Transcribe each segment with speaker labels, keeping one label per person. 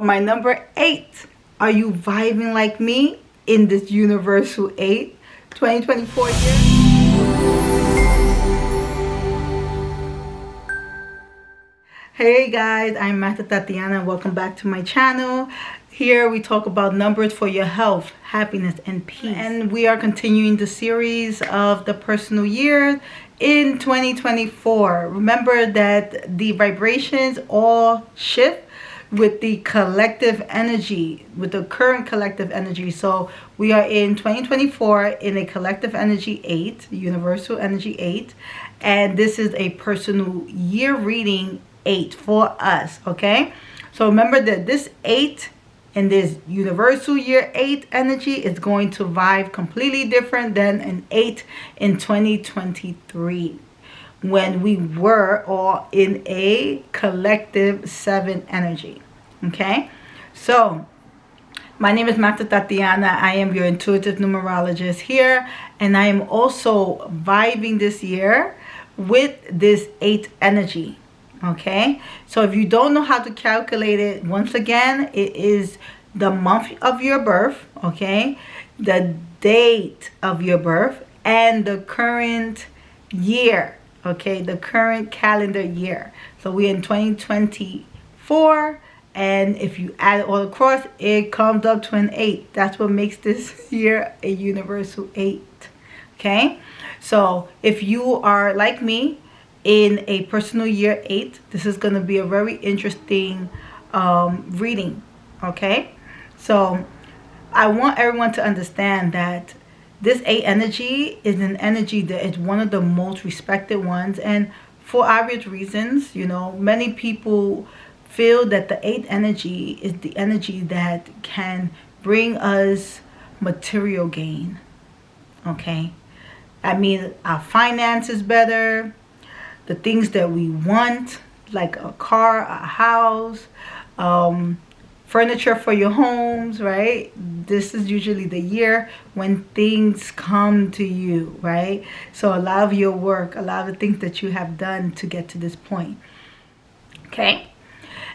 Speaker 1: My number 8. Are you vibing like me in this Universal 8 2024 year? Hey guys, I'm Master Tatiana and welcome back to my channel. Here we talk about numbers for your health, happiness, and peace. And we are continuing the series of the personal year in 2024. Remember that the vibrations all shift with the collective energy, with the current collective energy. So we are in 2024 in a collective energy 8, universal energy 8, and this is a personal year reading 8 for us. Okay, so remember that this 8 and this universal year 8 energy is going to vibe completely different than an 8 in 2023, when we were all in a collective 7 energy. Okay, so my name is Master Tatiana. I am your intuitive numerologist here, and I am also vibing this year with this 8 energy. Okay, so if you don't know how to calculate it, once again, it is the month of your birth, okay, the date of your birth, and the current year. Okay, the current calendar year. So we're in 2024, and if you add it all across, it comes up to an 8. That's what makes this year a universal 8. Okay, so if you are like me in a personal year 8, this is going to be a very interesting reading. Okay, so I want everyone to understand that this 8 energy is an energy that is one of the most respected ones, and for obvious reasons. You know, many people feel that the 8 energy is the energy that can bring us material gain. Okay, I mean, our finances better, the things that we want, like a car, a house, furniture for your homes, right? This is usually the year when things come to you, right? So a lot of your work, a lot of the things that you have done to get to this point. Okay,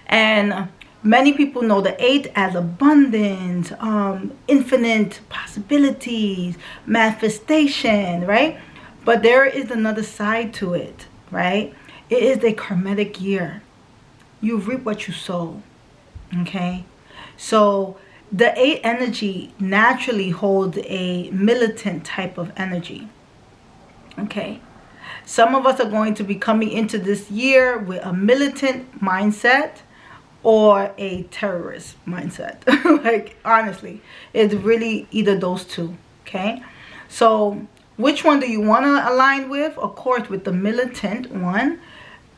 Speaker 1: and many people know the 8 as abundance, infinite possibilities, manifestation, right? But there is another side to it, right? It is a karmic year. You reap what you sow. Okay, so the 8 energy naturally holds a militant type of energy. Okay, some of us are going to be coming into this year with a militant mindset or a terrorist mindset. Like, honestly, it's really either those two. Okay, so which one do you want to align with? Of course, with the militant one,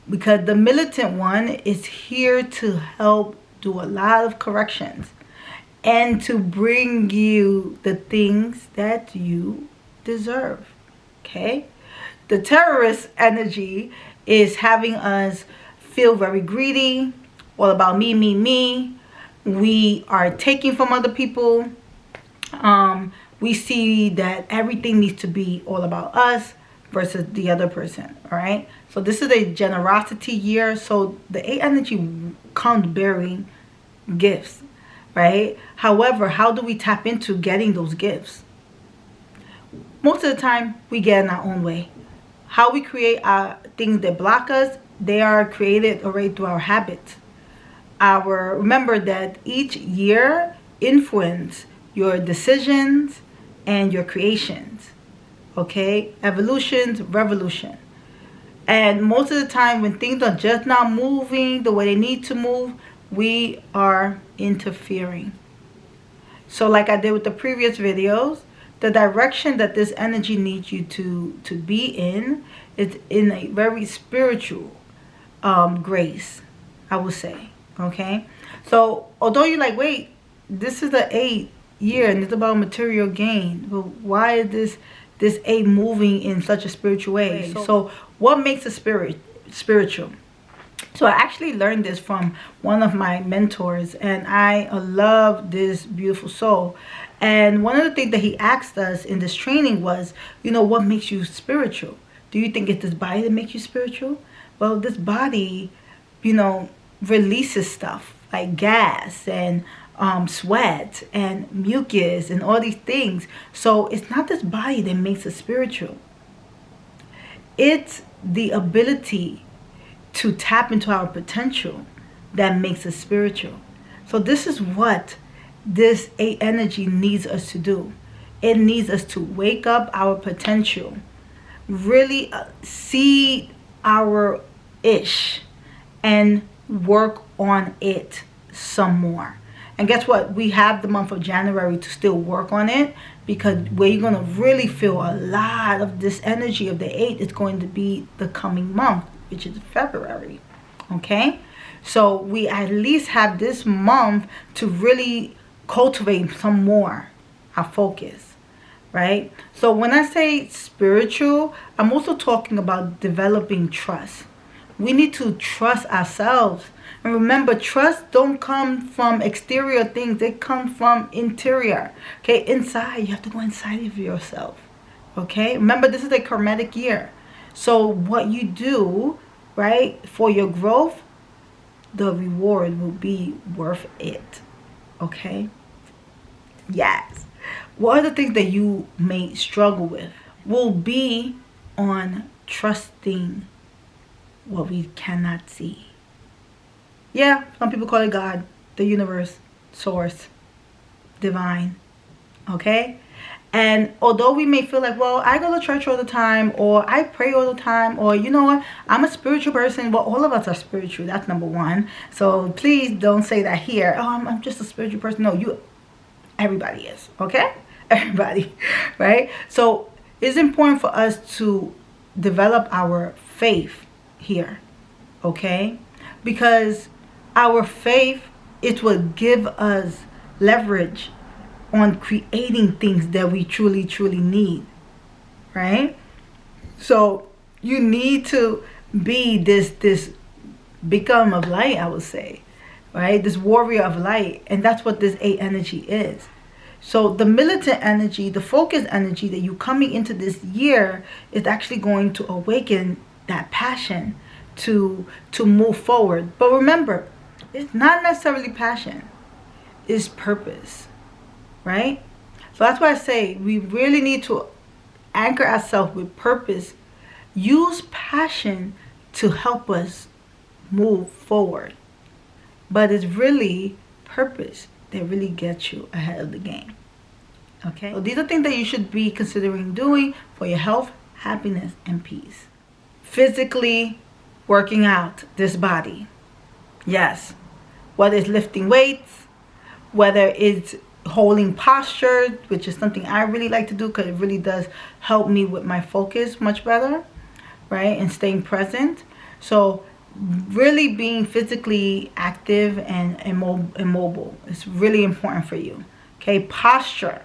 Speaker 1: because the militant one is here to help do a lot of corrections and to bring you the things that you deserve. Okay, the terrorist energy is having us feel very greedy, all about me, me, me. We are taking from other people. We see that everything needs to be all about us versus the other person. All right, so this is a generosity year. So the 8 energy comes bearing gifts, right? However, how do we tap into getting those gifts? Most of the time we get in our own way. How we create our things that block us, they are created already through our habits. Remember that each year influence your decisions and your creations. Okay, evolutions, revolution. And most of the time when things are just not moving the way they need to move, we are interfering. So like I did with the previous videos, the direction that this energy needs you to be in is in a very spiritual grace, I would say. Okay, so although you're like, wait, this is the 8 year and it's about material gain, but why is this 8 moving in such a spiritual way? So what makes a spiritual? So I actually learned this from one of my mentors, and I love this beautiful soul. And one of the things that he asked us in this training was, you know, what makes you spiritual? Do you think it's this body that makes you spiritual? Well, this body, you know, releases stuff. like gas and sweat and mucus and all these things. So it's not this body that makes us spiritual. It's the ability to tap into our potential that makes us spiritual. So this is what this 8 energy needs us to do. It needs us to wake up our potential, really see our ish, and work on it some more. And guess what? We have the month of January to still work on it, because where you're going to really feel a lot of this energy of the 8 is going to be the coming month, which is February. Okay? So we at least have this month to really cultivate some more our focus, right? So when I say spiritual, I'm also talking about developing trust. We need to trust ourselves. And remember, trust don't come from exterior things. They come from interior. Okay, inside. You have to go inside of yourself. Okay, remember, this is a karmic year. So what you do, right, for your growth, the reward will be worth it. Okay? Yes. What are the things that you may struggle with? Will be on trusting what we cannot see. Yeah, some people call it God, the universe, source, divine. Okay? And although we may feel like, well, I go to church all the time, or I pray all the time, or you know what, I'm a spiritual person. Well, all of us are spiritual. That's number one. So please don't say that here. Oh, I'm just a spiritual person. No, everybody is. Okay? Everybody. Right? So it's important for us to develop our faith here. Okay? Because our faith, it will give us leverage on creating things that we truly, truly need, right? So you need to be this beacon of light, I would say, right? This warrior of light, and that's what this 8 energy is. So the militant energy, the focus energy that you coming into this year is actually going to awaken that passion to move forward. But remember, it's not necessarily passion, it's purpose. Right? So that's why I say we really need to anchor ourselves with purpose. Use passion to help us move forward. But it's really purpose that really gets you ahead of the game. Okay? So these are things that you should be considering doing for your health, happiness, and peace. Physically working out this body. Yes. Whether it's lifting weights, whether it's holding posture, which is something I really like to do because it really does help me with my focus much better, right? And staying present. So really being physically active and mobile is really important for you. Okay, posture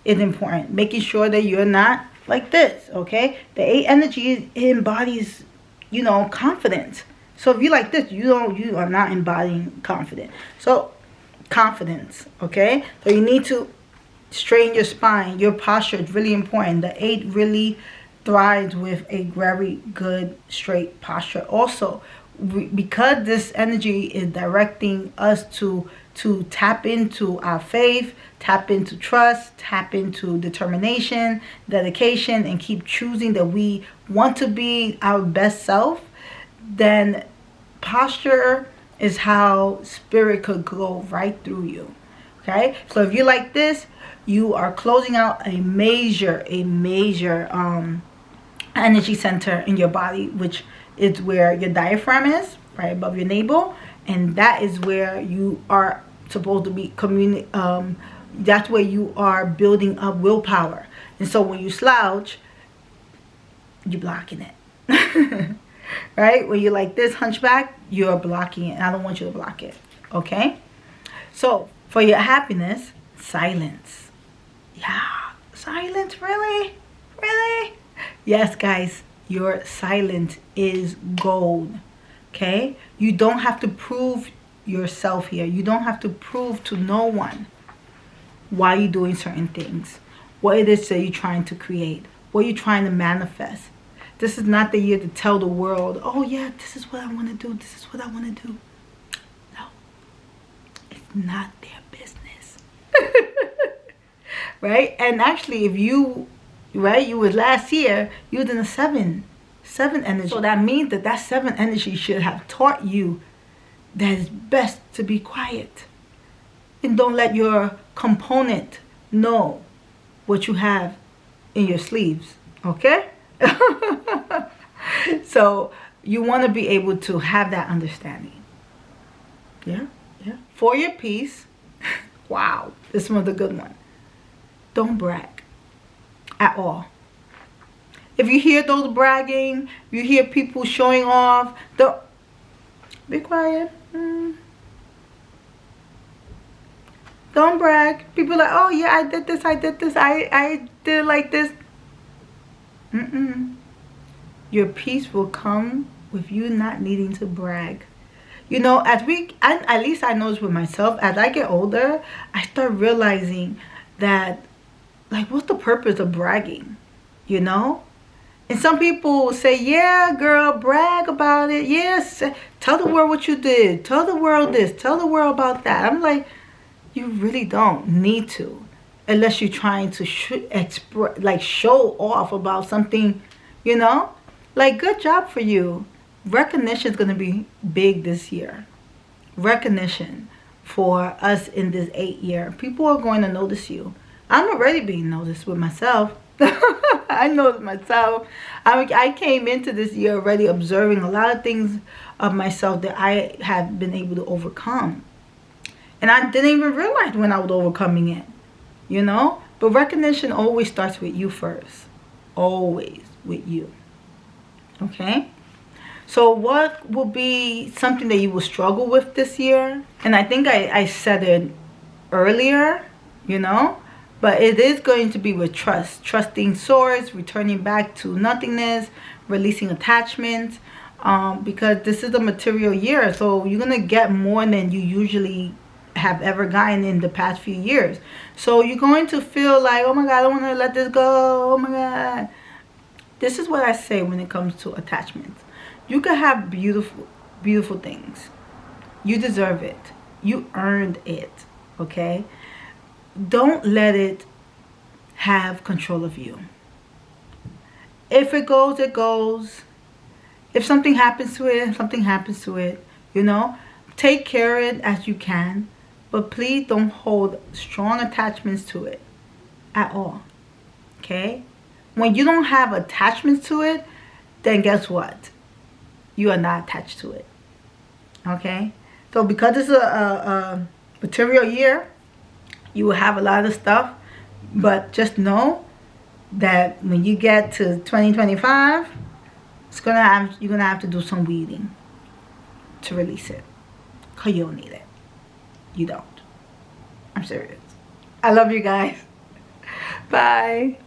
Speaker 1: is important. Making sure that you're not like this, okay? The 8 energy embodies, confidence. So if you're like this, you are not embodying confidence. So confidence, okay? So you need to straighten your spine. Your posture is really important. The 8 really thrives with a very good straight posture. Also, because this energy is directing us to tap into our faith, tap into trust, tap into determination, dedication, and keep choosing that we want to be our best self, then posture is how spirit could go right through you. Okay? So if you're like this, you are closing out a major energy center in your body, which is where your diaphragm is, right above your navel, and that is where you are supposed to be that's where you are building up willpower. And so when you slouch, you're blocking it. Right? When you're like this, hunchback, you're blocking it. I don't want you to block it. Okay? So, for your happiness, silence. Yeah. Silence? Really? Really? Yes, guys. Your silence is gold. Okay? You don't have to prove yourself here. You don't have to prove to no one why you're doing certain things. What it is that you're trying to create. What you're trying to manifest. This is not the year to tell the world, oh yeah, this is what I want to do. This is what I want to do. No. not their business. Right? And actually, if you, right, you was last year, you was in a seven energy. So that means that 7 energy should have taught you that it's best to be quiet. And don't let your component know what you have in your sleeves. Okay? So you want to be able to have that understanding. Yeah, yeah. For your peace, wow, this one's a good one. Don't brag at all. If you hear those bragging, you hear people showing off, don't, be quiet. Don't brag. People are like, oh yeah, I did this, I did it like this. Your peace will come with you not needing to brag. You know, at least I know this with myself, as I get older, I start realizing that, like, what's the purpose of bragging? You know? And some people say, yeah, girl, brag about it. Yes, tell the world what you did. Tell the world this. Tell the world about that. I'm like, you really don't need to. Unless you're trying to show off about something, you know? Like, good job for you. Recognition is going to be big this year. Recognition for us in this 8th year. People are going to notice you. I'm already being noticed with myself. I know myself. I came into this year already observing a lot of things of myself that I have been able to overcome. And I didn't even realize when I was overcoming it. You know? But recognition always starts with you first. Always with you. Okay? So what will be something that you will struggle with this year? And I think I said it earlier, you know? But it is going to be with trust. Trusting source, returning back to nothingness, releasing attachments. Because this is a material year. So you're going to get more than you usually have ever gotten in the past few years. So you're going to feel like, oh my God, I don't want to let this go. Oh my God. This is what I say when it comes to attachments. You can have beautiful, beautiful things. You deserve it. You earned it. Okay? Don't let it have control of you. If it goes, it goes. If something happens to it, something happens to it. You know? Take care of it as you can. But please don't hold strong attachments to it at all. Okay? When you don't have attachments to it, then guess what? You are not attached to it. Okay? So because it's a material year, you will have a lot of stuff. But just know that when you get to 2025, you're gonna have to do some weeding to release it. Because you don't need it. You don't. I'm serious. I love you guys. Bye.